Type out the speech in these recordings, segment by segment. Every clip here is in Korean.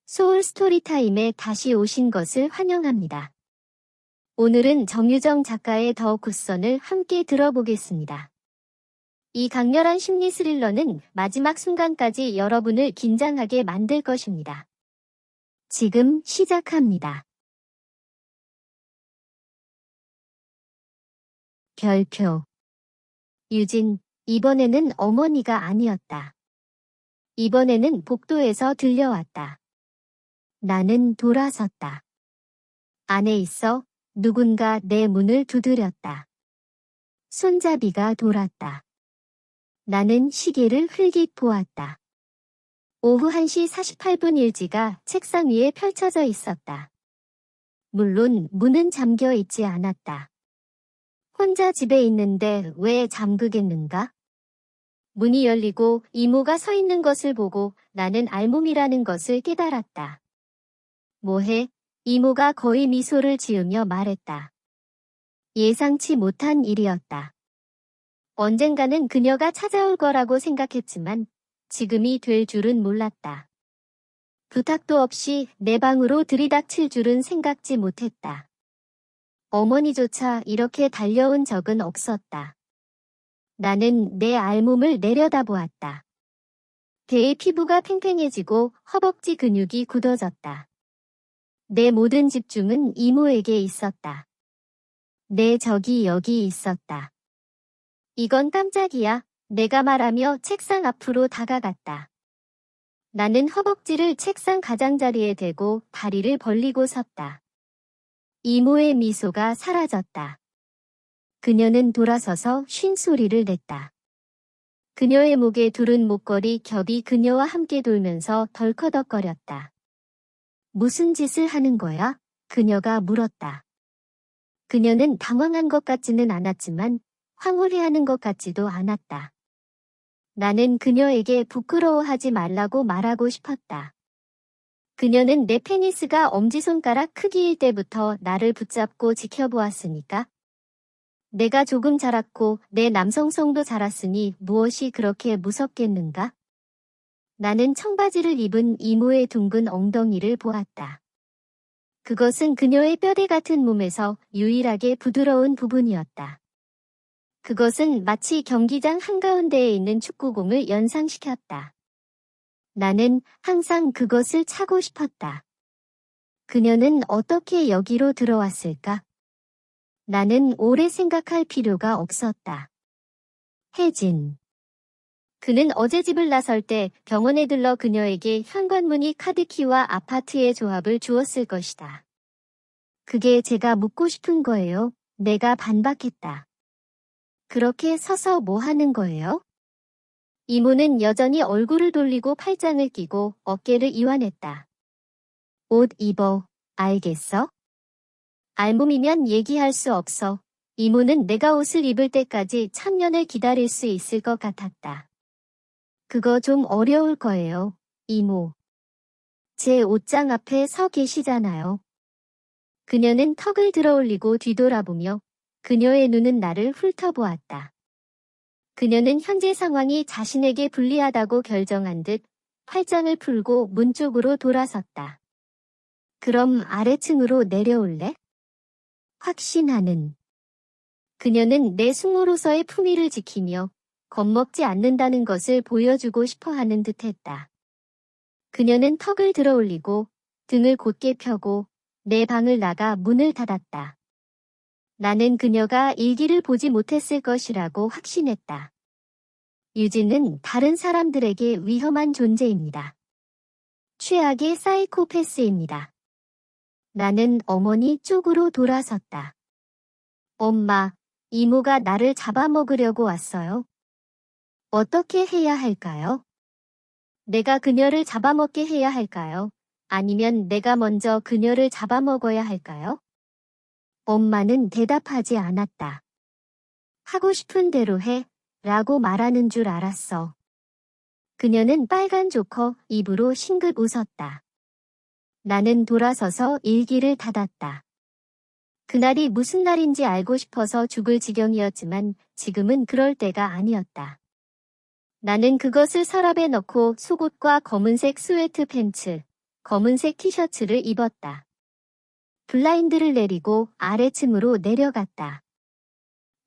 소울 스토리타임에 다시 오신 것을 환영합니다. 오늘은 정유정 작가의 더 굿선을 함께 들어보겠습니다. 이 강렬한 심리 스릴러는 마지막 순간까지 여러분을 긴장하게 만들 것입니다. 지금 시작합니다. 별표. 유진, 이번에는 어머니가 아니었다. 이번에는 복도에서 들려왔다. 나는 돌아섰다. 안에 있어 누군가 내 문을 두드렸다. 손잡이가 돌았다. 나는 시계를 흘깃 보았다. 오후 1시 48분 일지가 책상 위에 펼쳐져 있었다. 물론 문은 잠겨 있지 않았다. 혼자 집에 있는데 왜 잠그겠는가? 문이 열리고 이모가 서 있는 것을 보고 나는 알몸이라는 것을 깨달았다. 뭐해? 이모가 거의 미소를 지으며 말했다. 예상치 못한 일이었다. 언젠가는 그녀가 찾아올 거라고 생각했지만 지금이 될 줄은 몰랐다. 부탁도 없이 내 방으로 들이닥칠 줄은 생각지 못했다. 어머니조차 이렇게 달려온 적은 없었다. 나는 내 알몸을 내려다보았다. 배의 피부가 팽팽해지고 허벅지 근육이 굳어졌다. 내 모든 집중은 이모에게 있었다. 내 적이 여기 있었다. 이건 깜짝이야. 내가 말하며 책상 앞으로 다가갔다. 나는 허벅지를 책상 가장자리에 대고 다리를 벌리고 섰다. 이모의 미소가 사라졌다. 그녀는 돌아서서 쉰 소리를 냈다. 그녀의 목에 두른 목걸이 겹이 그녀와 함께 돌면서 덜커덕거렸다. 무슨 짓을 하는 거야? 그녀가 물었다. 그녀는 당황한 것 같지는 않았지만 황홀해하는 것 같지도 않았다. 나는 그녀에게 부끄러워하지 말라고 말하고 싶었다. 그녀는 내 페니스가 엄지손가락 크기일 때부터 나를 붙잡고 지켜보았으니까. 내가 조금 자랐고 내 남성성도 자랐으니 무엇이 그렇게 무섭겠는가? 나는 청바지를 입은 이모의 둥근 엉덩이를 보았다. 그것은 그녀의 뼈대 같은 몸에서 유일하게 부드러운 부분이었다. 그것은 마치 경기장 한가운데에 있는 축구공을 연상시켰다. 나는 항상 그것을 차고 싶었다. 그녀는 어떻게 여기로 들어왔을까? 나는 오래 생각할 필요가 없었다. 혜진. 그는 어제 집을 나설 때 병원에 들러 그녀에게 현관문의 카드키와 아파트의 조합을 주었을 것이다. 그게 제가 묻고 싶은 거예요. 내가 반박했다. 그렇게 서서 뭐 하는 거예요? 이모는 여전히 얼굴을 돌리고 팔짱을 끼고 어깨를 이완했다. 옷 입어. 알겠어? 알몸이면 얘기할 수 없어. 이모는 내가 옷을 입을 때까지 천년을 기다릴 수 있을 것 같았다. 그거 좀 어려울 거예요, 이모. 제 옷장 앞에 서 계시잖아요. 그녀는 턱을 들어올리고 뒤돌아보며 그녀의 눈은 나를 훑어보았다. 그녀는 현재 상황이 자신에게 불리하다고 결정한 듯 팔짱을 풀고 문 쪽으로 돌아섰다. 그럼 아래층으로 내려올래? 확신하는. 그녀는 내 숙모로서의 품위를 지키며 겁먹지 않는다는 것을 보여주고 싶어하는 듯했다. 그녀는 턱을 들어올리고 등을 곧게 펴고 내 방을 나가 문을 닫았다. 나는 그녀가 일기를 보지 못했을 것이라고 확신했다. 유진은 다른 사람들에게 위험한 존재입니다. 최악의 사이코패스입니다. 나는 어머니 쪽으로 돌아섰다. 엄마, 이모가 나를 잡아먹으려고 왔어요. 어떻게 해야 할까요? 내가 그녀를 잡아먹게 해야 할까요? 아니면 내가 먼저 그녀를 잡아먹어야 할까요? 엄마는 대답하지 않았다. 하고 싶은 대로 해, 라고 말하는 줄 알았어. 그녀는 빨간 조커 입으로 싱긋 웃었다. 나는 돌아서서 일기를 닫았다. 그날이 무슨 날인지 알고 싶어서 죽을 지경이었지만 지금은 그럴 때가 아니었다. 나는 그것을 서랍에 넣고 속옷과 검은색 스웨트 팬츠, 검은색 티셔츠를 입었다. 블라인드를 내리고 아래층으로 내려갔다.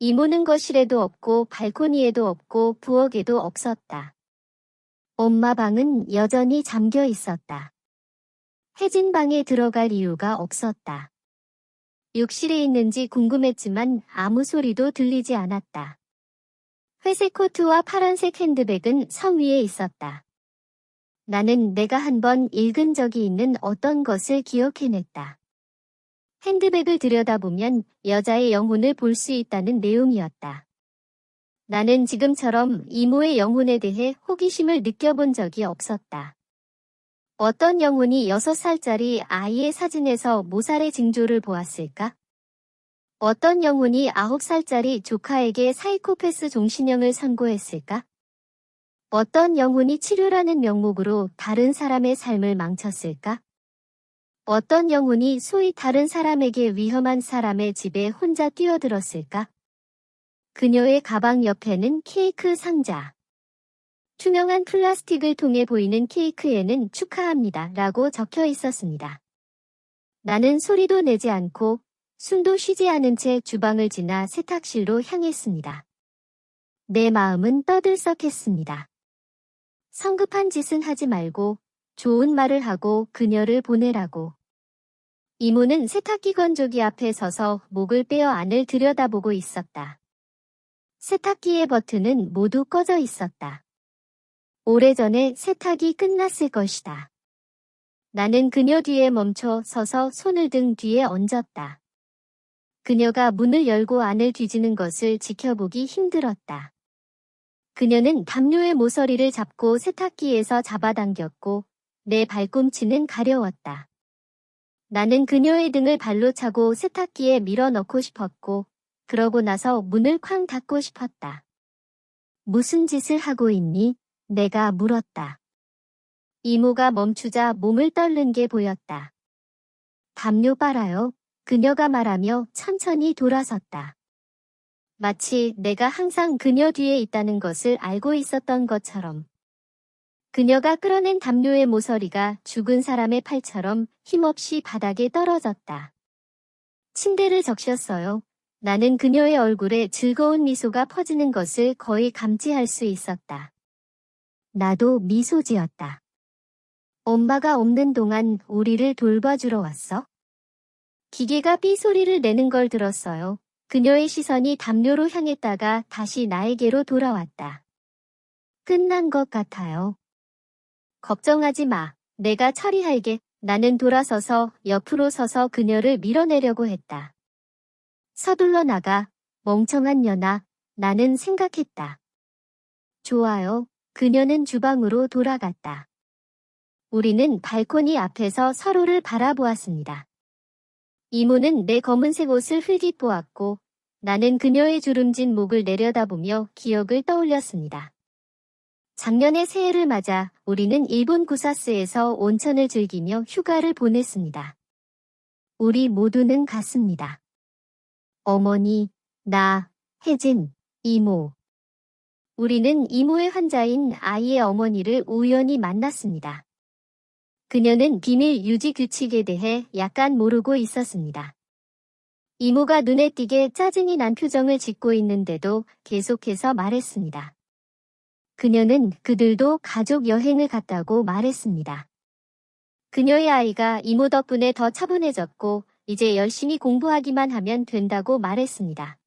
이모는 거실에도 없고 발코니에도 없고 부엌에도 없었다. 엄마 방은 여전히 잠겨 있었다. 혜진 방에 들어갈 이유가 없었다. 욕실에 있는지 궁금했지만 아무 소리도 들리지 않았다. 회색 코트와 파란색 핸드백은 성 위에 있었다. 나는 내가 한 번 읽은 적이 있는 어떤 것을 기억해냈다. 핸드백을 들여다보면 여자의 영혼을 볼 수 있다는 내용이었다. 나는 지금처럼 이모의 영혼에 대해 호기심을 느껴본 적이 없었다. 어떤 영혼이 6살짜리 아이의 사진에서 모살의 징조를 보았을까? 어떤 영혼이 9살짜리 조카에게 사이코패스 종신형을 선고했을까? 어떤 영혼이 치료라는 명목으로 다른 사람의 삶을 망쳤을까? 어떤 영혼이 소위 다른 사람에게 위험한 사람의 집에 혼자 뛰어들었을까? 그녀의 가방 옆에는 케이크 상자. 투명한 플라스틱을 통해 보이는 케이크에는 축하합니다 라고 적혀 있었습니다. 나는 소리도 내지 않고 숨도 쉬지 않은 채 주방을 지나 세탁실로 향했습니다. 내 마음은 떠들썩했습니다. 성급한 짓은 하지 말고 좋은 말을 하고 그녀를 보내라고. 이모는 세탁기 건조기 앞에 서서 목을 빼어 안을 들여다보고 있었다. 세탁기의 버튼은 모두 꺼져 있었다. 오래전에 세탁이 끝났을 것이다. 나는 그녀 뒤에 멈춰 서서 손을 등 뒤에 얹었다. 그녀가 문을 열고 안을 뒤지는 것을 지켜보기 힘들었다. 그녀는 담요의 모서리를 잡고 세탁기에서 잡아당겼고 내 발꿈치는 가려웠다. 나는 그녀의 등을 발로 차고 세탁기에 밀어넣고 싶었고 그러고 나서 문을 쾅 닫고 싶었다. 무슨 짓을 하고 있니? 내가 물었다. 이모가 멈추자 몸을 떨는 게 보였다. 담요 빨아요. 그녀가 말하며 천천히 돌아섰다. 마치 내가 항상 그녀 뒤에 있다는 것을 알고 있었던 것처럼. 그녀가 끌어낸 담요의 모서리가 죽은 사람의 팔처럼 힘없이 바닥에 떨어졌다. 침대를 적셨어요. 나는 그녀의 얼굴에 즐거운 미소가 퍼지는 것을 거의 감지할 수 있었다. 나도 미소 지었다. 엄마가 없는 동안 우리를 돌봐주러 왔어? 기계가 삐 소리를 내는 걸 들었어요. 그녀의 시선이 담요로 향했다가 다시 나에게로 돌아왔다. 끝난 것 같아요. 걱정하지 마. 내가 처리할게. 나는 돌아서서 옆으로 서서 그녀를 밀어내려고 했다. 서둘러 나가. 멍청한 년아. 나는 생각했다. 좋아요. 그녀는 주방으로 돌아갔다. 우리는 발코니 앞에서 서로를 바라보았습니다. 이모는 내 검은색 옷을 흘깃 보았고 나는 그녀의 주름진 목을 내려다보며 기억을 떠올렸습니다. 작년의 새해를 맞아 우리는 일본 구사스에서 온천을 즐기며 휴가를 보냈습니다. 우리 모두는 갔습니다. 어머니, 나, 혜진, 이모. 우리는 이모의 환자인 아이의 어머니를 우연히 만났습니다. 그녀는 비밀 유지 규칙에 대해 약간 모르고 있었습니다. 이모가 눈에 띄게 짜증이 난 표정을 짓고 있는데도 계속해서 말했습니다. 그녀는 그들도 가족 여행을 갔다고 말했습니다. 그녀의 아이가 이모 덕분에 더 차분해졌고 이제 열심히 공부하기만 하면 된다고 말했습니다.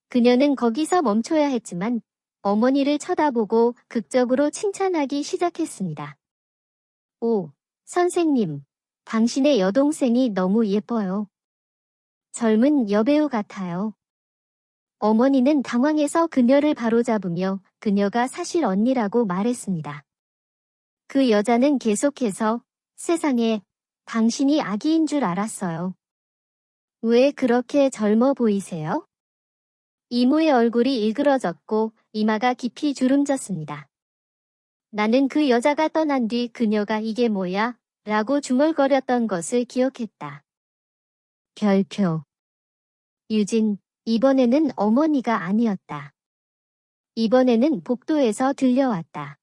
그녀는 거기서 멈춰야 했지만 어머니를 쳐다보고 극적으로 칭찬하기 시작했습니다. 오, 선생님, 당신의 여동생이 너무 예뻐요. 젊은 여배우 같아요. 어머니는 당황해서 그녀를 바로잡으며 그녀가 사실 언니라고 말했습니다. 그 여자는 계속해서 세상에 당신이 아기인 줄 알았어요. 왜 그렇게 젊어 보이세요? 이모의 얼굴이 일그러졌고 이마가 깊이 주름졌습니다. 나는 그 여자가 떠난 뒤 그녀가 이게 뭐야? 라고 중얼거렸던 것을 기억했다. 별표. 유진, 이번에는 어머니가 아니었다. 이번에는 복도에서 들려왔다.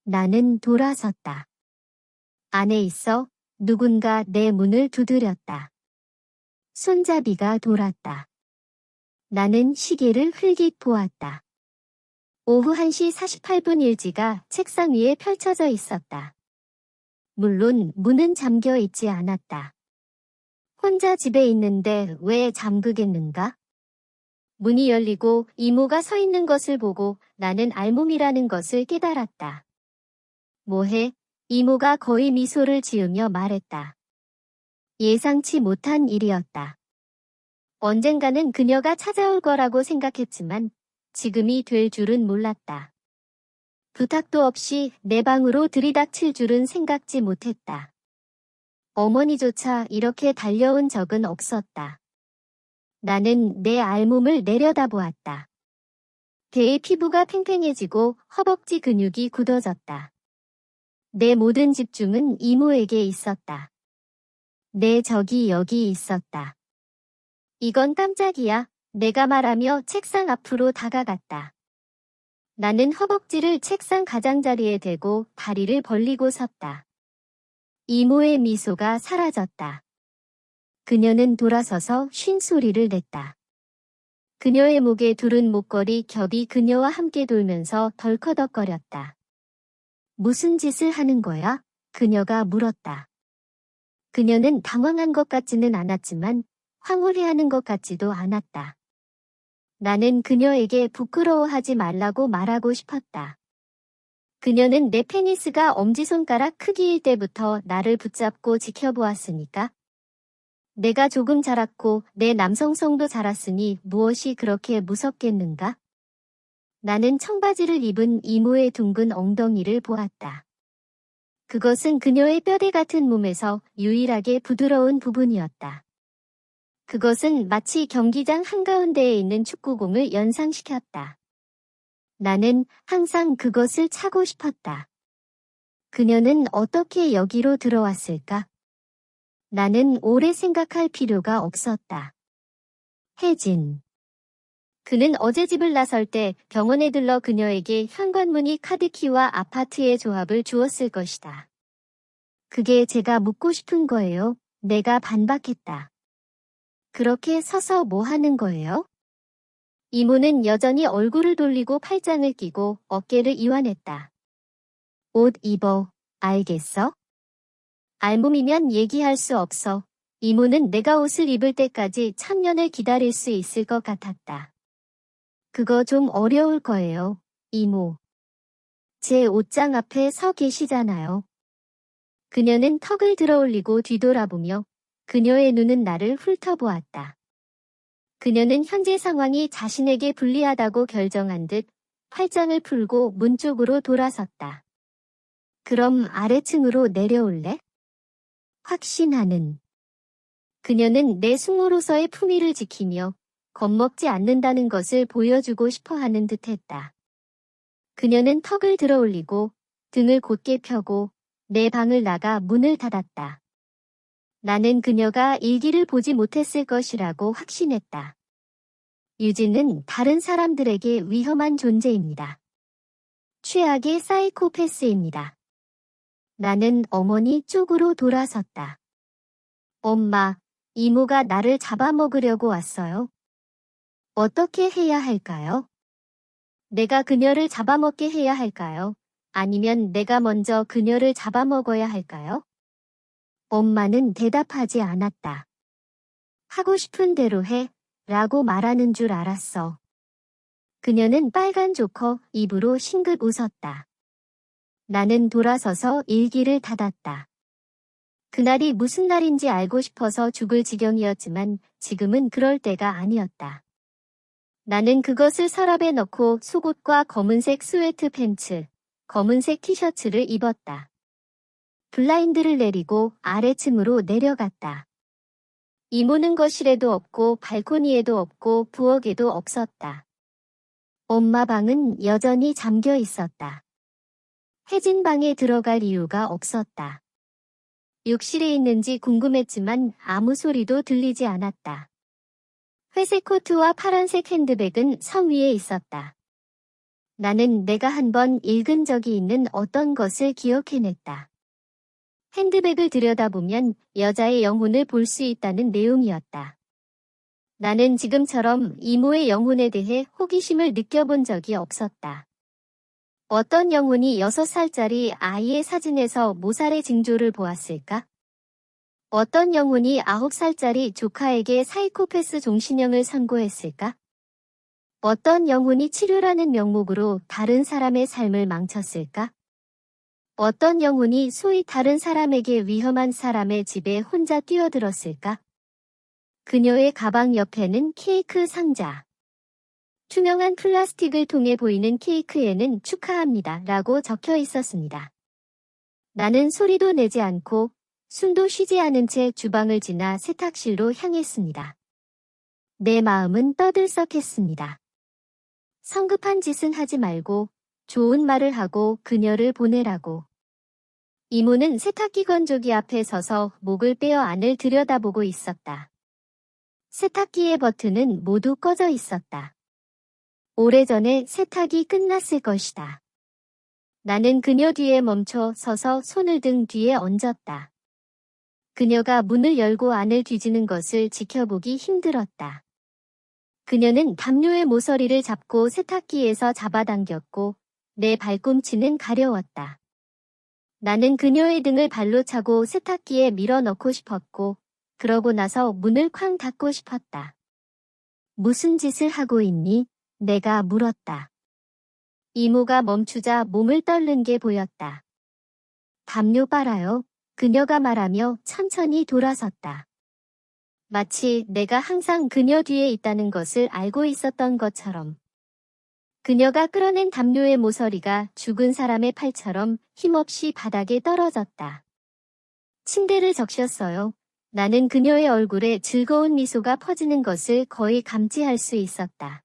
나는 돌아섰다. 안에 있어 누군가 내 문을 두드렸다. 손잡이가 돌았다. 나는 시계를 흘깃 보았다. 오후 1시 48분 일지가 책상 위에 펼쳐져 있었다. 물론 문은 잠겨 있지 않았다. 혼자 집에 있는데 왜 잠그겠는가? 문이 열리고 이모가 서 있는 것을 보고 나는 알몸이라는 것을 깨달았다. 뭐해? 이모가 거의 미소를 지으며 말했다. 예상치 못한 일이었다. 언젠가는 그녀가 찾아올 거라고 생각했지만 지금이 될 줄은 몰랐다. 부탁도 없이 내 방으로 들이닥칠 줄은 생각지 못했다. 어머니조차 이렇게 달려온 적은 없었다. 나는 내 알몸을 내려다보았다. 배의 피부가 팽팽해지고 허벅지 근육이 굳어졌다. 내 모든 집중은 이모에게 있었다. 내 적이 여기 있었다. 이건 깜짝이야. 내가 말하며 책상 앞으로 다가갔다. 나는 허벅지를 책상 가장자리에 대고 다리를 벌리고 섰다. 이모의 미소가 사라졌다. 그녀는 돌아서서 쉰 소리를 냈다. 그녀의 목에 두른 목걸이 겹이 그녀와 함께 돌면서 덜커덕거렸다. 무슨 짓을 하는 거야? 그녀가 물었다. 그녀는 당황한 것 같지는 않았지만 황홀해하는 것 같지도 않았다. 나는 그녀에게 부끄러워하지 말라고 말하고 싶었다. 그녀는 내 페니스가 엄지손가락 크기일 때부터 나를 붙잡고 지켜보았으니까. 내가 조금 자랐고 내 남성성도 자랐으니 무엇이 그렇게 무섭겠는가? 나는 청바지를 입은 이모의 둥근 엉덩이를 보았다. 그것은 그녀의 뼈대 같은 몸에서 유일하게 부드러운 부분이었다. 그것은 마치 경기장 한가운데에 있는 축구공을 연상시켰다. 나는 항상 그것을 차고 싶었다. 그녀는 어떻게 여기로 들어왔을까? 나는 오래 생각할 필요가 없었다. 혜진. 그는 어제 집을 나설 때 병원에 들러 그녀에게 현관문의 카드키와 아파트의 조합을 주었을 것이다. 그게 제가 묻고 싶은 거예요. 내가 반박했다. 그렇게 서서 뭐 하는 거예요? 이모는 여전히 얼굴을 돌리고 팔짱을 끼고 어깨를 이완했다. 옷 입어. 알겠어? 알몸이면 얘기할 수 없어. 이모는 내가 옷을 입을 때까지 천년을 기다릴 수 있을 것 같았다. 그거 좀 어려울 거예요, 이모. 제 옷장 앞에 서 계시잖아요. 그녀는 턱을 들어올리고 뒤돌아보며 그녀의 눈은 나를 훑어보았다. 그녀는 현재 상황이 자신에게 불리하다고 결정한 듯 팔짱을 풀고 문 쪽으로 돌아섰다. 그럼 아래층으로 내려올래? 확신하는. 그녀는 내 숙모로서의 품위를 지키며 겁먹지 않는다는 것을 보여주고 싶어하는 듯했다. 그녀는 턱을 들어올리고 등을 곧게 펴고 내 방을 나가 문을 닫았다. 나는 그녀가 일기를 보지 못했을 것이라고 확신했다. 유진은 다른 사람들에게 위험한 존재입니다. 최악의 사이코패스입니다. 나는 어머니 쪽으로 돌아섰다. 엄마, 이모가 나를 잡아먹으려고 왔어요. 어떻게 해야 할까요? 내가 그녀를 잡아먹게 해야 할까요? 아니면 내가 먼저 그녀를 잡아먹어야 할까요? 엄마는 대답하지 않았다. 하고 싶은 대로 해, 라고 말하는 줄 알았어. 그녀는 빨간 조커 입으로 싱긋 웃었다. 나는 돌아서서 일기를 닫았다. 그날이 무슨 날인지 알고 싶어서 죽을 지경이었지만 지금은 그럴 때가 아니었다. 나는 그것을 서랍에 넣고 속옷과 검은색 스웨트 팬츠, 검은색 티셔츠를 입었다. 블라인드를 내리고 아래층으로 내려갔다. 이모는 거실에도 없고 발코니에도 없고 부엌에도 없었다. 엄마 방은 여전히 잠겨 있었다. 혜진 방에 들어갈 이유가 없었다. 욕실에 있는지 궁금했지만 아무 소리도 들리지 않았다. 회색 코트와 파란색 핸드백은 성 위에 있었다. 나는 내가 한 번 읽은 적이 있는 어떤 것을 기억해냈다. 핸드백을 들여다보면 여자의 영혼을 볼 수 있다는 내용이었다. 나는 지금처럼 이모의 영혼에 대해 호기심을 느껴본 적이 없었다. 어떤 영혼이 6살짜리 아이의 사진에서 모살의 징조를 보았을까? 어떤 영혼이 9살짜리 조카에게 사이코패스 종신형을 선고했을까? 어떤 영혼이 치료라는 명목으로 다른 사람의 삶을 망쳤을까? 어떤 영혼이 소위 다른 사람에게 위험한 사람의 집에 혼자 뛰어들었을까? 그녀의 가방 옆에는 케이크 상자. 투명한 플라스틱을 통해 보이는 케이크에는 축하합니다 라고 적혀 있었습니다. 나는 소리도 내지 않고 숨도 쉬지 않은 채 주방을 지나 세탁실로 향했습니다. 내 마음은 떠들썩했습니다. 성급한 짓은 하지 말고 좋은 말을 하고 그녀를 보내라고. 이모는 세탁기 건조기 앞에 서서 목을 빼어 안을 들여다보고 있었다. 세탁기의 버튼은 모두 꺼져 있었다. 오래전에 세탁이 끝났을 것이다. 나는 그녀 뒤에 멈춰 서서 손을 등 뒤에 얹었다. 그녀가 문을 열고 안을 뒤지는 것을 지켜보기 힘들었다. 그녀는 담요의 모서리를 잡고 세탁기에서 잡아당겼고 내 발꿈치는 가려웠다. 나는 그녀의 등을 발로 차고 세탁기에 밀어넣고 싶었고 그러고 나서 문을 쾅 닫고 싶었다. 무슨 짓을 하고 있니? 내가 물었다. 이모가 멈추자 몸을 떨는 게 보였다. 담요 빨아요. 그녀가 말하며 천천히 돌아섰다. 마치 내가 항상 그녀 뒤에 있다는 것을 알고 있었던 것처럼. 그녀가 끌어낸 담요의 모서리가 죽은 사람의 팔처럼 힘없이 바닥에 떨어졌다. 침대를 적셨어요. 나는 그녀의 얼굴에 즐거운 미소가 퍼지는 것을 거의 감지할 수 있었다.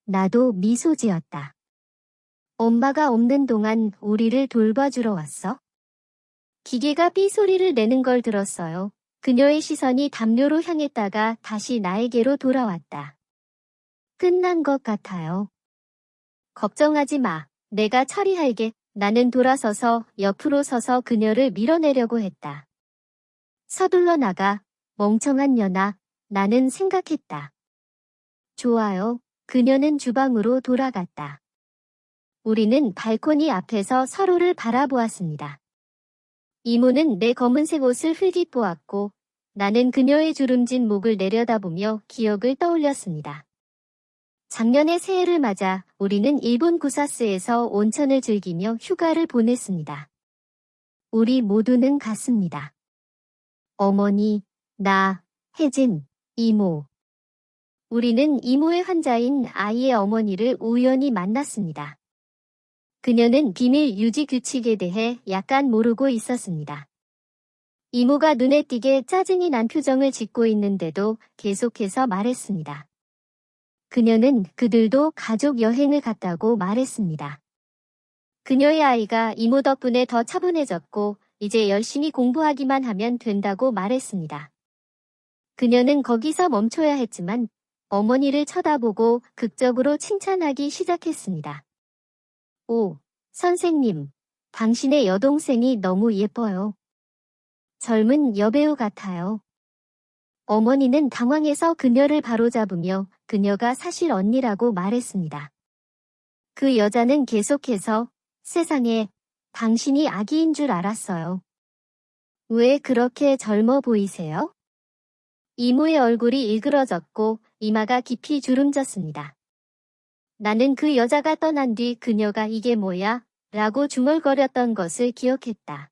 나도 미소 지었다. 엄마가 없는 동안 우리를 돌봐주러 왔어? 기계가 삐 소리를 내는 걸 들었어요. 그녀의 시선이 담요로 향했다가 다시 나에게로 돌아왔다. 끝난 것 같아요. 걱정하지 마. 내가 처리할게. 나는 돌아서서 옆으로 서서 그녀를 밀어내려고 했다. 서둘러 나가. 멍청한 년아. 나는 생각했다. 좋아요. 그녀는 주방으로 돌아갔다. 우리는 발코니 앞에서 서로를 바라보았습니다. 이모는 내 검은색 옷을 흘깃보았고 나는 그녀의 주름진 목을 내려다보며 기억을 떠올렸습니다. 작년의 새해를 맞아 우리는 일본 구사스에서 온천을 즐기며 휴가를 보냈습니다. 우리 모두는 갔습니다. 어머니, 나, 혜진, 이모. 우리는 이모의 환자인 아이의 어머니를 우연히 만났습니다. 그녀는 비밀 유지 규칙에 대해 약간 모르고 있었습니다. 이모가 눈에 띄게 짜증이 난 표정을 짓고 있는데도 계속해서 말했습니다. 그녀는 그들도 가족 여행을 갔다고 말했습니다. 그녀의 아이가 이모 덕분에 더 차분해졌고 이제 열심히 공부하기만 하면 된다고 말했습니다. 그녀는 거기서 멈춰야 했지만 어머니를 쳐다보고 극적으로 칭찬하기 시작했습니다. 오, 선생님, 당신의 여동생이 너무 예뻐요. 젊은 여배우 같아요. 어머니는 당황해서 그녀를 바로잡으며 그녀가 사실 언니라고 말했습니다. 그 여자는 계속해서 세상에 당신이 아기인 줄 알았어요. 왜 그렇게 젊어 보이세요? 이모의 얼굴이 일그러졌고 이마가 깊이 주름졌습니다. 나는 그 여자가 떠난 뒤 그녀가 이게 뭐야? 라고 중얼거렸던 것을 기억했다.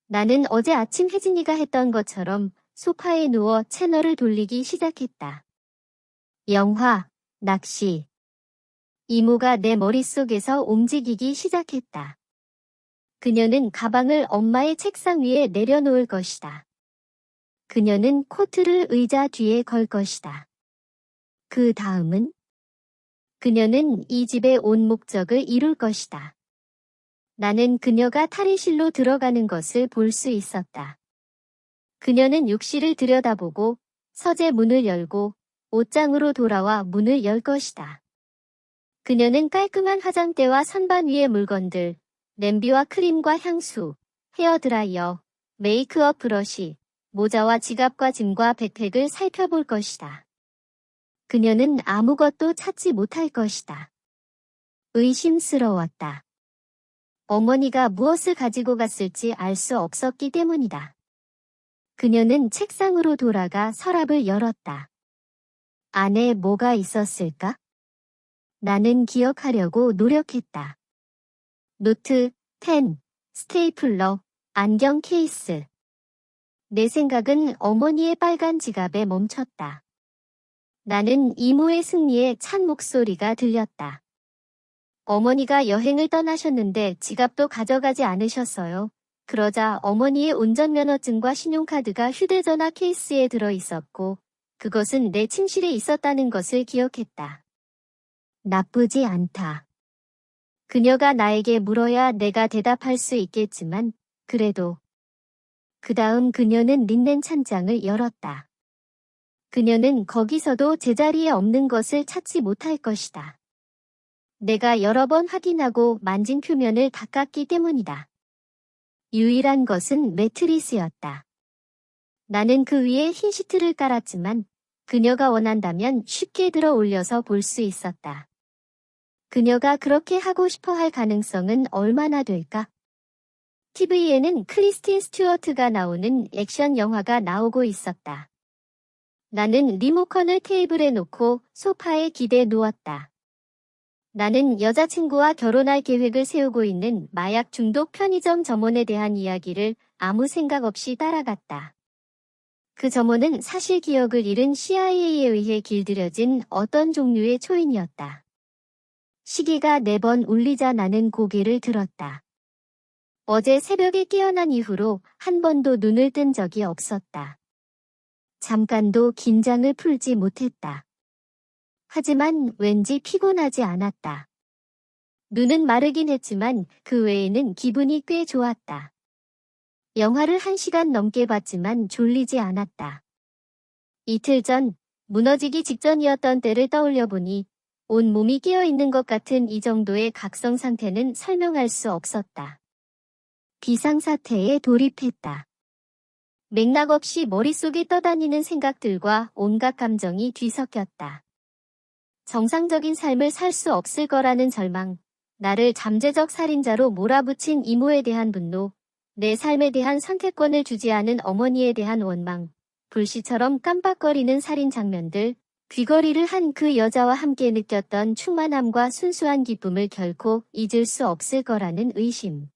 나는 어제 아침 혜진이가 했던 것처럼 소파에 누워 채널을 돌리기 시작했다. 영화, 낚시. 이모가 내 머릿속에서 움직이기 시작했다. 그녀는 가방을 엄마의 책상 위에 내려놓을 것이다. 그녀는 코트를 의자 뒤에 걸 것이다. 그 다음은? 그녀는 이 집의 온 목적을 이룰 것이다. 나는 그녀가 탈의실로 들어가는 것을 볼 수 있었다. 그녀는 욕실을 들여다보고 서재 문을 열고 옷장으로 돌아와 문을 열 것이다. 그녀는 깔끔한 화장대와 선반 위의 물건들, 냄비와 크림과 향수, 헤어드라이어, 메이크업 브러쉬, 모자와 지갑과 짐과 백팩을 살펴볼 것이다. 그녀는 아무것도 찾지 못할 것이다. 의심스러웠다. 어머니가 무엇을 가지고 갔을지 알 수 없었기 때문이다. 그녀는 책상으로 돌아가 서랍을 열었다. 안에 뭐가 있었을까? 나는 기억하려고 노력했다. 노트, 펜, 스테이플러, 안경 케이스. 내 생각은 어머니의 빨간 지갑에 멈췄다. 나는 이모의 승리에 찬 목소리가 들렸다. 어머니가 여행을 떠나셨는데 지갑도 가져가지 않으셨어요. 그러자 어머니의 운전면허증과 신용카드가 휴대전화 케이스에 들어 있었고, 그것은 내 침실에 있었다는 것을 기억했다. 나쁘지 않다. 그녀가 나에게 물어야 내가 대답할 수 있겠지만, 그래도. 그 다음 그녀는 린넨 찬장을 열었다. 그녀는 거기서도 제자리에 없는 것을 찾지 못할 것이다. 내가 여러 번 확인하고 만진 표면을 닦았기 때문이다. 유일한 것은 매트리스였다. 나는 그 위에 흰 시트를 깔았지만 그녀가 원한다면 쉽게 들어 올려서 볼 수 있었다. 그녀가 그렇게 하고 싶어 할 가능성은 얼마나 될까? TV에는 크리스틴 스튜어트가 나오는 액션 영화가 나오고 있었다. 나는 리모컨을 테이블에 놓고 소파에 기대 누웠다. 나는 여자친구와 결혼할 계획을 세우고 있는 마약 중독 편의점 점원에 대한 이야기를 아무 생각 없이 따라갔다. 그 점원은 사실 기억을 잃은 CIA에 의해 길들여진 어떤 종류의 초인이었다. 시계가 4번 울리자 나는 고개를 들었다. 어제 새벽에 깨어난 이후로 한 번도 눈을 뜬 적이 없었다. 잠깐도 긴장을 풀지 못했다. 하지만 왠지 피곤하지 않았다. 눈은 마르긴 했지만 그 외에는 기분이 꽤 좋았다. 영화를 1시간 넘게 봤지만 졸리지 않았다. 이틀 전 무너지기 직전이었던 때를 떠올려 보니 온 몸이 깨어있는 것 같은 이 정도의 각성 상태는 설명할 수 없었다. 비상사태에 돌입했다. 맥락 없이 머릿속에 떠다니는 생각들과 온갖 감정이 뒤섞였다. 정상적인 삶을 살 수 없을 거라는 절망, 나를 잠재적 살인자로 몰아붙인 이모에 대한 분노, 내 삶에 대한 선택권을 주지 않은 어머니에 대한 원망, 불시처럼 깜빡거리는 살인 장면들, 귀걸이를 한 그 여자와 함께 느꼈던 충만함과 순수한 기쁨을 결코 잊을 수 없을 거라는 의심.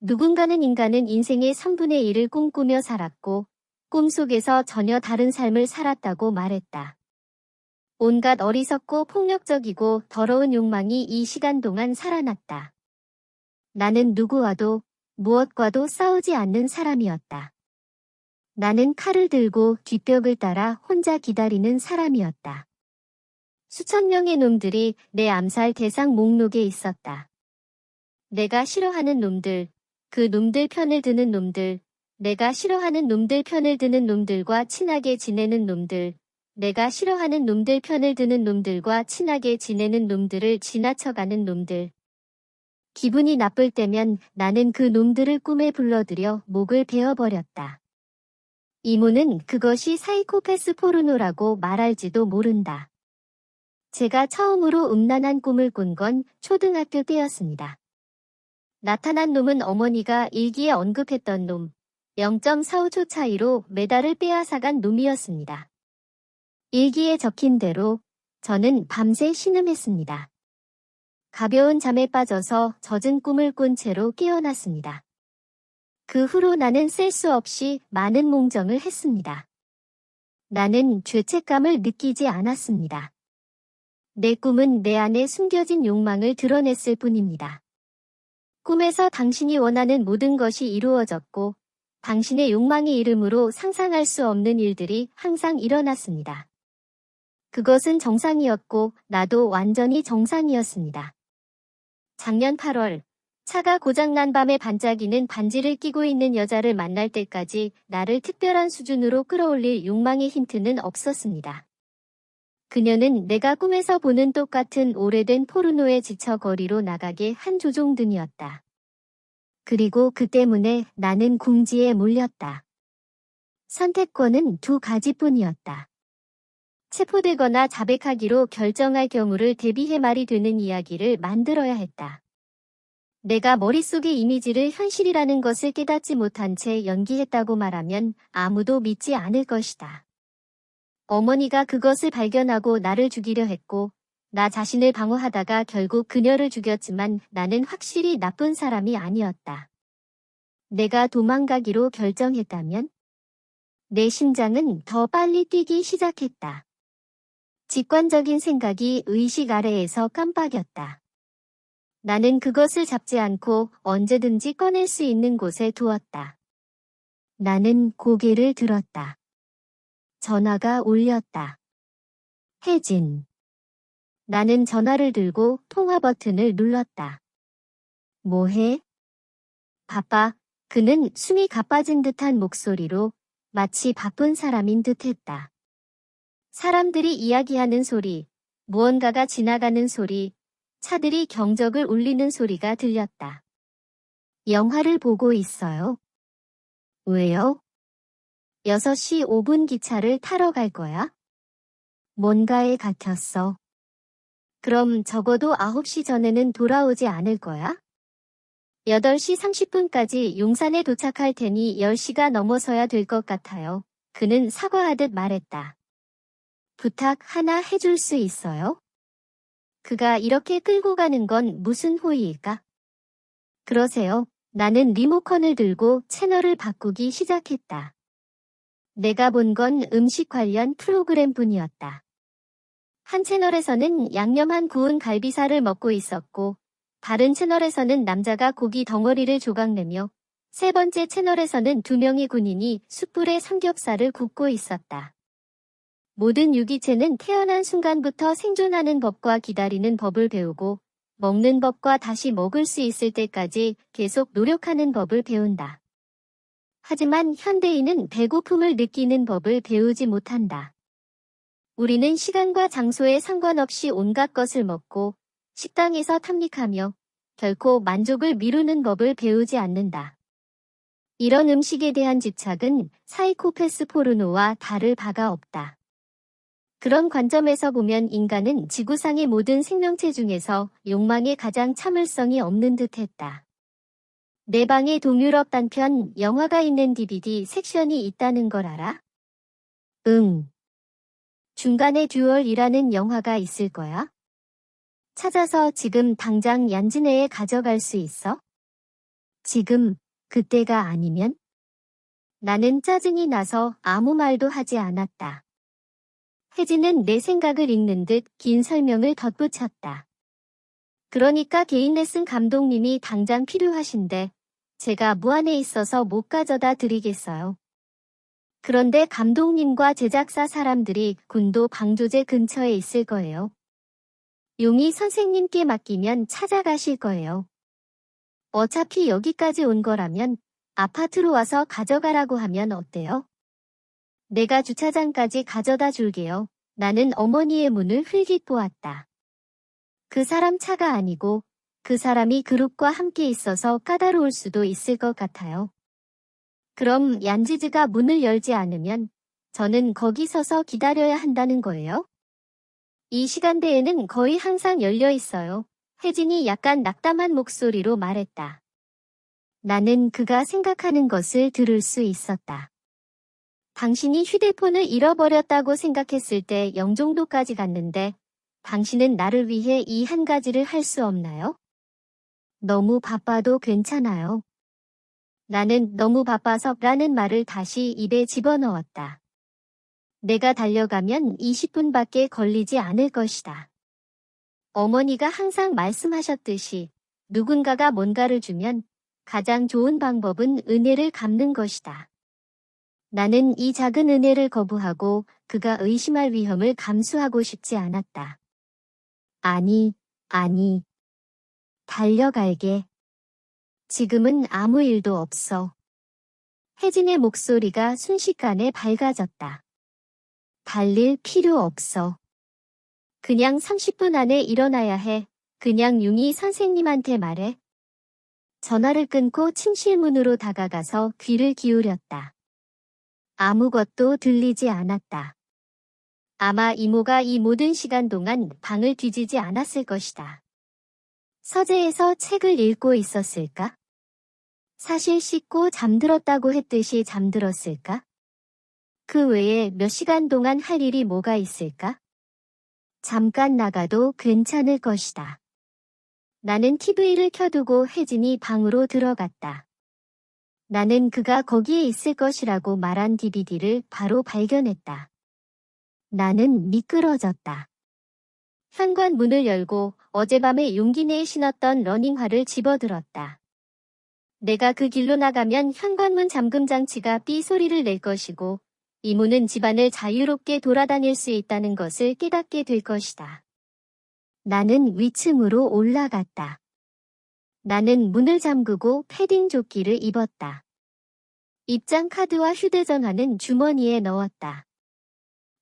누군가는 인간은 인생의 3분의 1을 꿈꾸며 살았고 꿈속에서 전혀 다른 삶을 살았다고 말했다. 온갖 어리석고 폭력적이고 더러운 욕망이 이 시간 동안 살아났다. 나는 누구와도 무엇과도 싸우지 않는 사람이었다. 나는 칼을 들고 뒷벽을 따라 혼자 기다리는 사람이었다. 수천 명의 놈들이 내 암살 대상 목록에 있었다. 내가 싫어하는 놈들, 그 놈들 편을 드는 놈들, 내가 싫어하는 놈들 편을 드는 놈들과 친하게 지내는 놈들, 내가 싫어하는 놈들 편을 드는 놈들과 친하게 지내는 놈들을 지나쳐가는 놈들. 기분이 나쁠 때면 나는 그 놈들을 꿈에 불러들여 목을 베어버렸다. 이모는 그것이 사이코패스 포르노라고 말할지도 모른다. 제가 처음으로 음란한 꿈을 꾼 건 초등학교 때였습니다. 나타난 놈은 어머니가 일기에 언급했던 놈, 0.45초 차이로 메달을 빼앗아간 놈이었습니다. 일기에 적힌 대로 저는 밤새 신음했습니다. 가벼운 잠에 빠져서 젖은 꿈을 꾼 채로 깨어났습니다. 그 후로 나는 셀 수 없이 많은 몽정을 했습니다. 나는 죄책감을 느끼지 않았습니다. 내 꿈은 내 안에 숨겨진 욕망을 드러냈을 뿐입니다. 꿈에서 당신이 원하는 모든 것이 이루어졌고 당신의 욕망의 이름으로 상상할 수 없는 일들이 항상 일어났습니다. 그것은 정상이었고 나도 완전히 정상이었습니다. 작년 8월 차가 고장난 밤에 반짝이는 반지를 끼고 있는 여자를 만날 때까지 나를 특별한 수준으로 끌어올릴 욕망의 힌트는 없었습니다. 그녀는 내가 꿈에서 보는 똑같은 오래된 포르노에 지쳐 거리로 나가게 한 조종등이었다. 그리고 그 때문에 나는 궁지에 몰렸다. 선택권은 두 가지뿐이었다. 체포되거나 자백하기로 결정할 경우를 대비해 말이 되는 이야기를 만들어야 했다. 내가 머릿속의 이미지를 현실이라는 것을 깨닫지 못한 채 연기했다고 말하면 아무도 믿지 않을 것이다. 어머니가 그것을 발견하고 나를 죽이려 했고, 나 자신을 방어하다가 결국 그녀를 죽였지만 나는 확실히 나쁜 사람이 아니었다. 내가 도망가기로 결정했다면? 내 심장은 더 빨리 뛰기 시작했다. 직관적인 생각이 의식 아래에서 깜빡였다. 나는 그것을 잡지 않고 언제든지 꺼낼 수 있는 곳에 두었다. 나는 고개를 들었다. 전화가 울렸다. 혜진. 나는 전화를 들고 통화 버튼을 눌렀다. 뭐해? 바빠. 그는 숨이 가빠진 듯한 목소리로 마치 바쁜 사람인 듯했다. 사람들이 이야기하는 소리, 무언가가 지나가는 소리, 차들이 경적을 울리는 소리가 들렸다. 영화를 보고 있어요. 왜요? 6시 5분 기차를 타러 갈 거야? 뭔가에 갇혔어. 그럼 적어도 9시 전에는 돌아오지 않을 거야? 8시 30분까지 용산에 도착할 테니 10시가 넘어서야 될 것 같아요. 그는 사과하듯 말했다. 부탁 하나 해줄 수 있어요? 그가 이렇게 끌고 가는 건 무슨 호의일까? 그러세요. 나는 리모컨을 들고 채널을 바꾸기 시작했다. 내가 본 건 음식 관련 프로그램뿐이었다. 한 채널에서는 양념한 구운 갈비살을 먹고 있었고, 다른 채널에서는 남자가 고기 덩어리를 조각내며, 세 번째 채널에서는 2명의 군인이 숯불에 삼겹살을 굽고 있었다. 모든 유기체는 태어난 순간부터 생존하는 법과 기다리는 법을 배우고, 먹는 법과 다시 먹을 수 있을 때까지 계속 노력하는 법을 배운다. 하지만 현대인은 배고픔을 느끼는 법을 배우지 못한다. 우리는 시간과 장소에 상관없이 온갖 것을 먹고 식당에서 탐닉하며 결코 만족을 미루는 법을 배우지 않는다. 이런 음식에 대한 집착은 사이코패스 포르노와 다를 바가 없다. 그런 관점에서 보면 인간은 지구상의 모든 생명체 중에서 욕망에 가장 참을성이 없는 듯했다. 내 방에 동유럽 단편 영화가 있는 DVD 섹션이 있다는 걸 알아? 응. 중간에 듀얼이라는 영화가 있을 거야? 찾아서 지금 당장 얀지네에 가져갈 수 있어? 지금, 그때가 아니면? 나는 짜증이 나서 아무 말도 하지 않았다. 혜진은 내 생각을 읽는 듯 긴 설명을 덧붙였다. 그러니까 개인 레슨 감독님이 당장 필요하신데 제가 무안에 있어서 못 가져다 드리겠어요. 그런데 감독님과 제작사 사람들이 군도 방조제 근처에 있을 거예요. 용희 선생님께 맡기면 찾아가실 거예요. 어차피 여기까지 온 거라면 아파트로 와서 가져가라고 하면 어때요? 내가 주차장까지 가져다 줄게요. 나는 어머니의 문을 흘깃 보았다. 그 사람 차가 아니고 그 사람이 그룹과 함께 있어서 까다로울 수도 있을 것 같아요. 그럼 얀지즈가 문을 열지 않으면 저는 거기 서서 기다려야 한다는 거예요? 이 시간대에는 거의 항상 열려 있어요. 혜진이 약간 낙담한 목소리로 말했다. 나는 그가 생각하는 것을 들을 수 있었다. 당신이 휴대폰을 잃어버렸다고 생각했을 때 영종도까지 갔는데 당신은 나를 위해 이 한 가지를 할 수 없나요? 너무 바빠도 괜찮아요. 나는 너무 바빠서 라는 말을 다시 입에 집어넣었다. 내가 달려가면 20분밖에 걸리지 않을 것이다. 어머니가 항상 말씀하셨듯이 누군가가 뭔가를 주면 가장 좋은 방법은 은혜를 갚는 것이다. 나는 이 작은 은혜를 거부하고 그가 의심할 위험을 감수하고 싶지 않았다. 아니. 달려갈게. 지금은 아무 일도 없어. 혜진의 목소리가 순식간에 밝아졌다. 달릴 필요 없어. 그냥 30분 안에 일어나야 해. 그냥 용희 선생님한테 말해. 전화를 끊고 침실 문으로 다가가서 귀를 기울였다. 아무것도 들리지 않았다. 아마 이모가 이 모든 시간 동안 방을 뒤지지 않았을 것이다. 서재에서 책을 읽고 있었을까? 사실 씻고 잠들었다고 했듯이 잠들었을까? 그 외에 몇 시간 동안 할 일이 뭐가 있을까? 잠깐 나가도 괜찮을 것이다. 나는 TV를 켜두고 혜진이 방으로 들어갔다. 나는 그가 거기에 있을 것이라고 말한 DVD를 바로 발견했다. 나는 미끄러졌다. 현관 문을 열고 어젯밤에 용기 내에 신었던 러닝화를 집어들었다. 내가 그 길로 나가면 현관문 잠금 장치가 삐 소리를 낼 것이고 이모는 집안을 자유롭게 돌아다닐 수 있다는 것을 깨닫게 될 것이다. 나는 위층으로 올라갔다. 나는 문을 잠그고 패딩 조끼를 입었다. 입장 카드와 휴대전화는 주머니에 넣었다.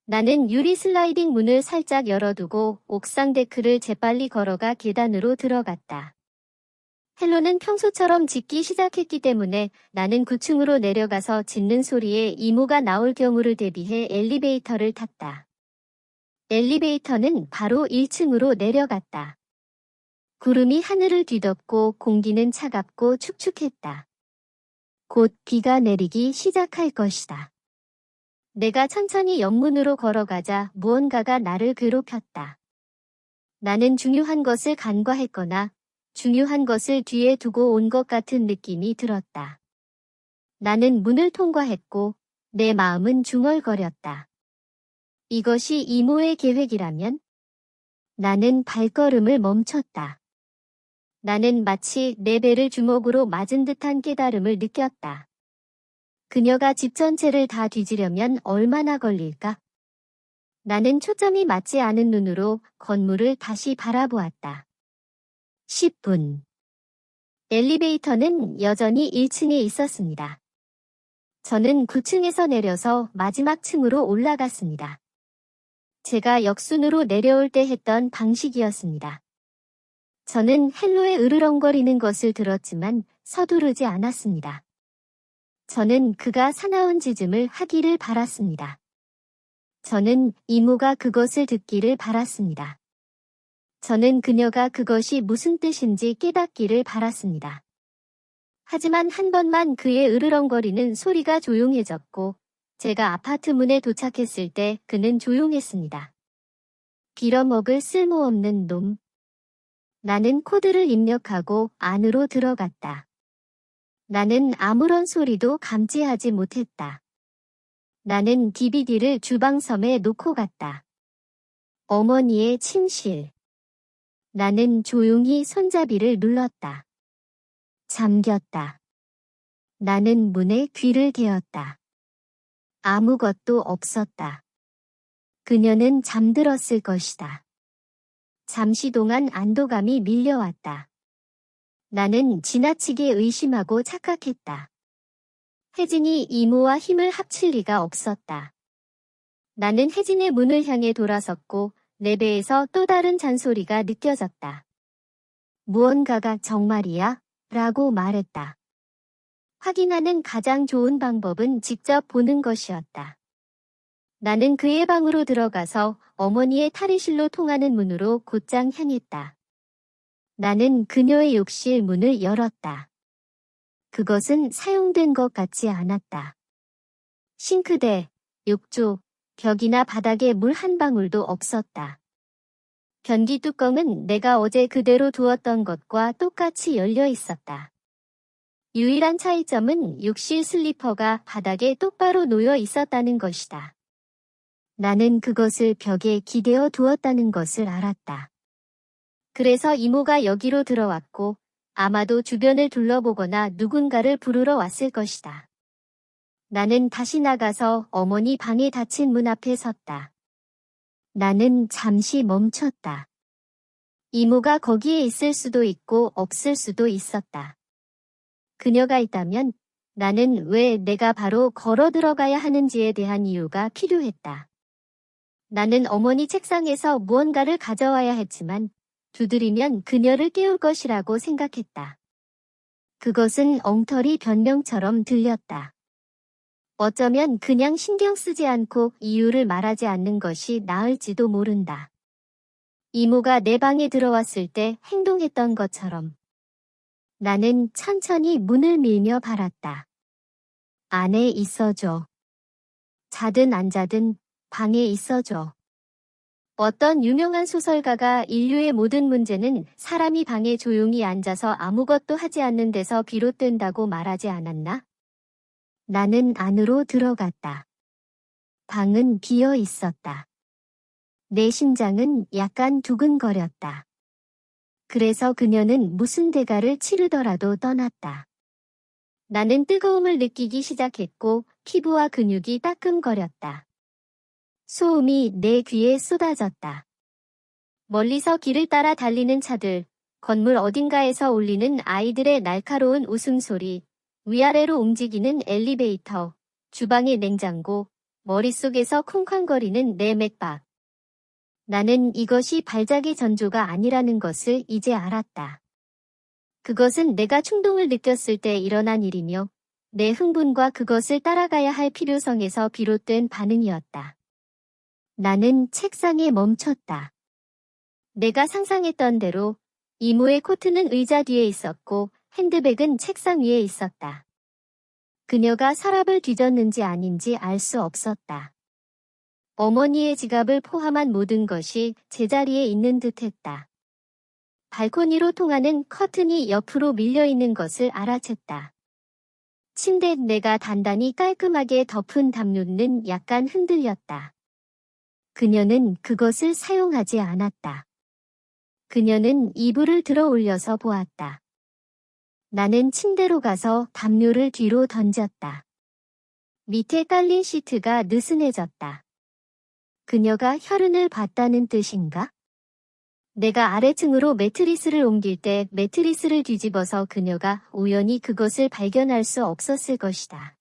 나는 유리 슬라이딩 문을 살짝 열어두고 옥상 데크를 재빨리 걸어가 계단으로 들어갔다. 헬로는 평소처럼 짖기 시작했기 때문에 나는 9층으로 내려가서 짖는 소리에 이모가 나올 경우를 대비해 엘리베이터를 탔다. 엘리베이터는 바로 1층으로 내려갔다. 구름이 하늘을 뒤덮고 공기는 차갑고 축축했다. 곧 비가 내리기 시작할 것이다. 내가 천천히 옆문으로 걸어가자 무언가가 나를 괴롭혔다. 나는 중요한 것을 간과했거나 중요한 것을 뒤에 두고 온 것 같은 느낌이 들었다. 나는 문을 통과했고 내 마음은 중얼거렸다. 이것이 이모의 계획이라면? 나는 발걸음을 멈췄다. 나는 마치 내 배를 주먹으로 맞은 듯한 깨달음을 느꼈다. 그녀가 집 전체를 다 뒤지려면 얼마나 걸릴까? 나는 초점이 맞지 않은 눈으로 건물을 다시 바라보았다. 10분. 엘리베이터는 여전히 1층에 있었습니다. 저는 9층에서 내려서 마지막 층으로 올라갔습니다. 제가 역순으로 내려올 때 했던 방식이었습니다. 저는 헬로의 으르렁거리는 것을 들었지만 서두르지 않았습니다. 저는 그가 사나운 짖음을 하기를 바랐습니다. 저는 이모가 그것을 듣기를 바랐습니다. 저는 그녀가 그것이 무슨 뜻인지 깨닫기를 바랐습니다. 하지만 한 번만 그의 으르렁거리는 소리가 조용해졌고 제가 아파트 문에 도착했을 때 그는 조용했습니다. 빌어먹을 쓸모없는 놈. 나는 코드를 입력하고 안으로 들어갔다. 나는 아무런 소리도 감지하지 못했다. 나는 DVD를 주방섬에 놓고 갔다. 어머니의 침실. 나는 조용히 손잡이를 눌렀다. 잠겼다. 나는 문에 귀를 대었다. 아무것도 없었다. 그녀는 잠들었을 것이다. 잠시 동안 안도감이 밀려왔다. 나는 지나치게 의심하고 착각했다. 혜진이 이모와 힘을 합칠 리가 없었다. 나는 혜진의 문을 향해 돌아섰고 내 배에서 또 다른 잔소리가 느껴졌다. 무언가가 정말이야? 라고 말했다. 확인하는 가장 좋은 방법은 직접 보는 것이었다. 나는 그의 방으로 들어가서 어머니의 탈의실로 통하는 문으로 곧장 향했다. 나는 그녀의 욕실 문을 열었다. 그것은 사용된 것 같지 않았다. 싱크대, 욕조, 벽이나 바닥에 물 한 방울도 없었다. 변기 뚜껑은 내가 어제 그대로 두었던 것과 똑같이 열려 있었다. 유일한 차이점은 욕실 슬리퍼가 바닥에 똑바로 놓여 있었다는 것이다. 나는 그것을 벽에 기대어 두었다는 것을 알았다. 그래서 이모가 여기로 들어왔고 아마도 주변을 둘러보거나 누군가를 부르러 왔을 것이다. 나는 다시 나가서 어머니 방에 닫힌 문 앞에 섰다. 나는 잠시 멈췄다. 이모가 거기에 있을 수도 있고 없을 수도 있었다. 그녀가 있다면 나는 왜 내가 바로 걸어 들어가야 하는지에 대한 이유가 필요했다. 나는 어머니 책상에서 무언가를 가져와야 했지만 두드리면 그녀를 깨울 것이라고 생각했다. 그것은 엉터리 변명처럼 들렸다. 어쩌면 그냥 신경 쓰지 않고 이유를 말하지 않는 것이 나을지도 모른다. 이모가 내 방에 들어왔을 때 행동했던 것처럼. 나는 천천히 문을 밀며 바랐다. 안에 있어줘. 자든 안 자든 방에 있어줘. 어떤 유명한 소설가가 인류의 모든 문제는 사람이 방에 조용히 앉아서 아무것도 하지 않는 데서 비롯된다고 말하지 않았나? 나는 안으로 들어갔다. 방은 비어 있었다. 내 심장은 약간 두근거렸다. 그래서 그녀는 무슨 대가를 치르더라도 떠났다. 나는 뜨거움을 느끼기 시작했고 피부와 근육이 따끔거렸다. 소음이 내 귀에 쏟아졌다. 멀리서 길을 따라 달리는 차들, 건물 어딘가에서 울리는 아이들의 날카로운 웃음소리, 위아래로 움직이는 엘리베이터, 주방의 냉장고, 머릿속에서 쿵쾅거리는 내 맥박. 나는 이것이 발작의 전조가 아니라는 것을 이제 알았다. 그것은 내가 충동을 느꼈을 때 일어난 일이며 내 흥분과 그것을 따라가야 할 필요성에서 비롯된 반응이었다. 나는 책상에 멈췄다. 내가 상상했던 대로 이모의 코트는 의자 뒤에 있었고 핸드백은 책상 위에 있었다. 그녀가 서랍을 뒤졌는지 아닌지 알 수 없었다. 어머니의 지갑을 포함한 모든 것이 제자리에 있는 듯했다. 발코니로 통하는 커튼이 옆으로 밀려있는 것을 알아챘다. 침대 내가 단단히 깔끔하게 덮은 담요는 약간 흔들렸다. 그녀는 그것을 사용하지 않았다. 그녀는 이불을 들어 올려서 보았다. 나는 침대로 가서 담요를 뒤로 던졌다. 밑에 깔린 시트가 느슨해졌다. 그녀가 혈흔을 봤다는 뜻인가? 내가 아래층으로 매트리스를 옮길 때 매트리스를 뒤집어서 그녀가 우연히 그것을 발견할 수 없었을 것이다.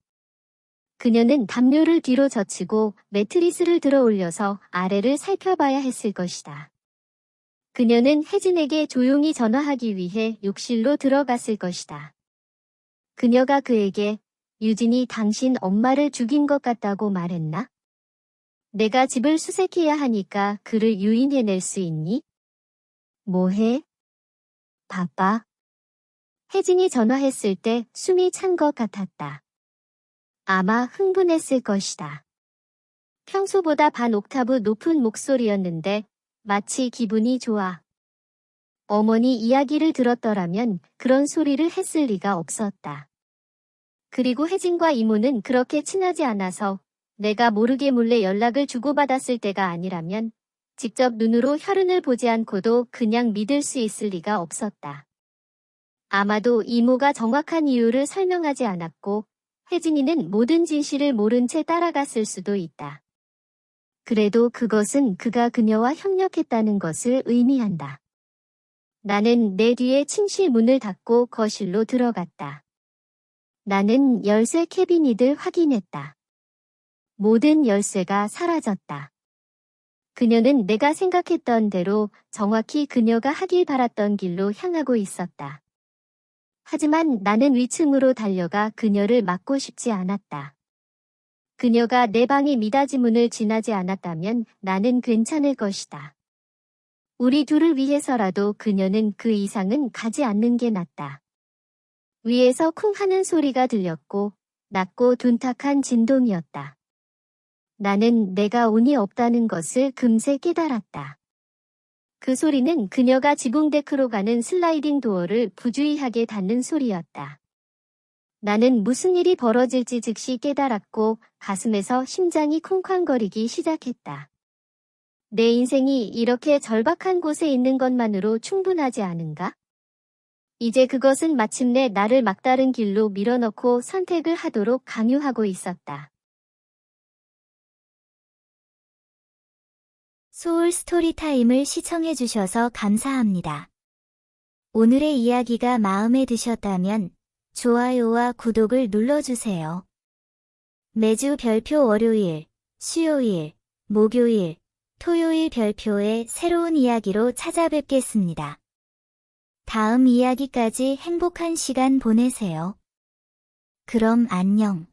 그녀는 담요를 뒤로 젖히고 매트리스를 들어 올려서 아래를 살펴봐야 했을 것이다. 그녀는 혜진에게 조용히 전화하기 위해 욕실로 들어갔을 것이다. 그녀가 그에게 유진이 당신 엄마를 죽인 것 같다고 말했나? 내가 집을 수색해야 하니까 그를 유인해낼 수 있니? 뭐해? 바빠? 혜진이 전화했을 때 숨이 찬 것 같았다. 아마 흥분했을 것이다. 평소보다 반 옥타브 높은 목소리였는데 마치 기분이 좋아. 어머니 이야기를 들었더라면 그런 소리를 했을 리가 없었다. 그리고 혜진과 이모는 그렇게 친하지 않아서 내가 모르게 몰래 연락을 주고받았을 때가 아니라면 직접 눈으로 혈흔을 보지 않고도 그냥 믿을 수 있을 리가 없었다. 아마도 이모가 정확한 이유를 설명하지 않았고 혜진이는 모든 진실을 모른 채 따라갔을 수도 있다. 그래도 그것은 그가 그녀와 협력했다는 것을 의미한다. 나는 내 뒤에 침실 문을 닫고 거실로 들어갔다. 나는 열쇠 캐비닛을 확인했다. 모든 열쇠가 사라졌다. 그녀는 내가 생각했던 대로 정확히 그녀가 하길 바랐던 길로 향하고 있었다. 하지만 나는 위층으로 달려가 그녀를 막고 싶지 않았다. 그녀가 내 방의 미닫이 문을 지나지 않았다면 나는 괜찮을 것이다. 우리 둘을 위해서라도 그녀는 그 이상은 가지 않는 게 낫다. 위에서 쿵 하는 소리가 들렸고 낮고 둔탁한 진동이었다. 나는 내가 운이 없다는 것을 금세 깨달았다. 그 소리는 그녀가 지붕데크로 가는 슬라이딩 도어를 부주의하게 닫는 소리였다. 나는 무슨 일이 벌어질지 즉시 깨달았고 가슴에서 심장이 쿵쾅거리기 시작했다. 내 인생이 이렇게 절박한 곳에 있는 것만으로 충분하지 않은가? 이제 그것은 마침내 나를 막다른 길로 밀어넣고 선택을 하도록 강요하고 있었다. 소울 스토리타임을 시청해주셔서 감사합니다. 오늘의 이야기가 마음에 드셨다면 좋아요와 구독을 눌러주세요. 매주 별표 월요일, 수요일, 목요일, 토요일 별표의 새로운 이야기로 찾아뵙겠습니다. 다음 이야기까지 행복한 시간 보내세요. 그럼 안녕.